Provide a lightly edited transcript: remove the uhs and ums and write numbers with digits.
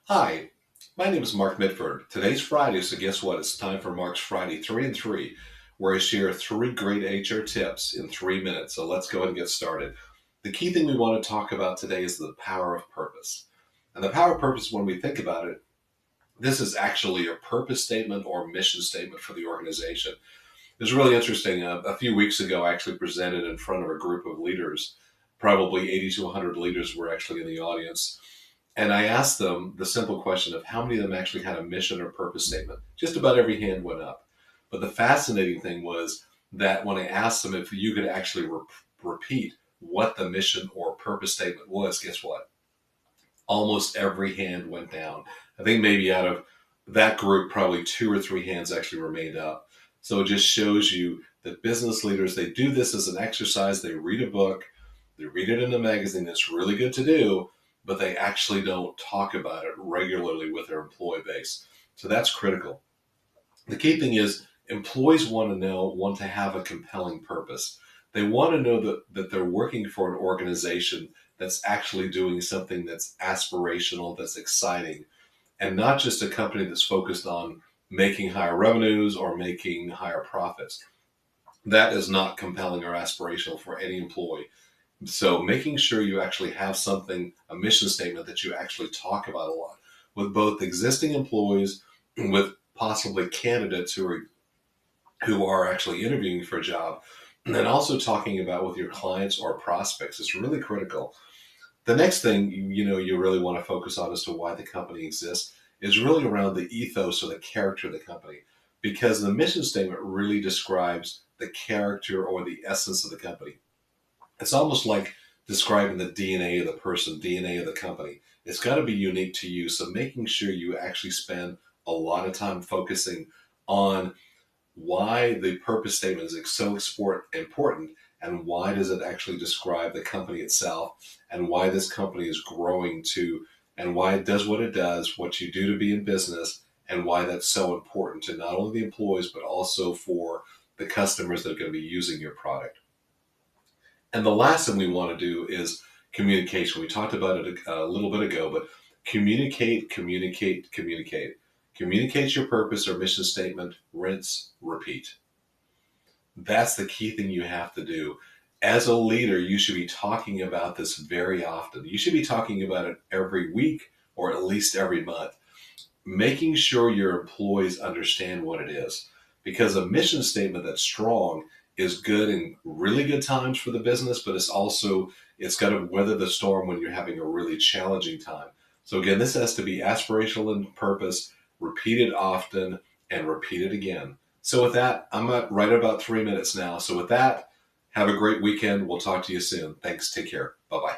Hi, my name is Mark Mitford. Today's Friday, so guess what? It's time for Mark's Friday 3 and 3, where I share three great HR tips in 3 minutes. So let's go ahead and get started. The key thing we want to talk about today is the power of purpose. And the power of purpose, when we think about it, this is actually a purpose statement or mission statement for the organization. It was really interesting. A few weeks ago, I actually presented in front of a group of leaders. Probably 80 to 100 leaders were actually in the audience. And I asked them the simple question of how many of them actually had a mission or purpose statement. Just about every hand went up. But the fascinating thing was that when I asked them if you could actually repeat what the mission or purpose statement was, guess what? Almost every hand went down. I think maybe out of that group, probably two or three hands actually remained up. So it just shows you that business leaders, they do this as an exercise. They read a book, they read it in a magazine. That's really good to do, but they actually don't talk about it regularly with their employee base. So that's critical. The key thing is employees want to have a compelling purpose. They want to know that they're working for an organization that's actually doing something that's aspirational, that's exciting, and not just a company that's focused on making higher revenues or making higher profits. That is not compelling or aspirational for any employee. So making sure you actually have something, a mission statement that you actually talk about a lot with both existing employees, with possibly candidates who are actually interviewing for a job, and then also talking about with your clients or prospects is really critical. The next thing you really want to focus on as to why the company exists is really around the ethos or the character of the company, because the mission statement really describes the character or the essence of the company. It's almost like describing the DNA of the person, DNA of the company. It's got to be unique to you. So making sure you actually spend a lot of time focusing on why the purpose statement is so important, and why does it actually describe the company itself, and why this company is growing to, and why it does what it does, what you do to be in business, and why that's so important to not only the employees but also for the customers that are going to be using your product. And the last thing we want to do is communication. We talked about it a little bit ago, but communicate, communicate, communicate. Communicate your purpose or mission statement, rinse, repeat. That's the key thing you have to do. As a leader, you should be talking about this very often. You should be talking about it every week or at least every month, making sure your employees understand what it is. Because a mission statement that's strong is good in really good times for the business, but it's got to weather the storm when you're having a really challenging time. So again, this has to be aspirational in purpose, repeated often, and repeated again. So with that, I'm at right about 3 minutes now. So with that, have a great weekend. We'll talk to you soon. Thanks. Take care. Bye bye.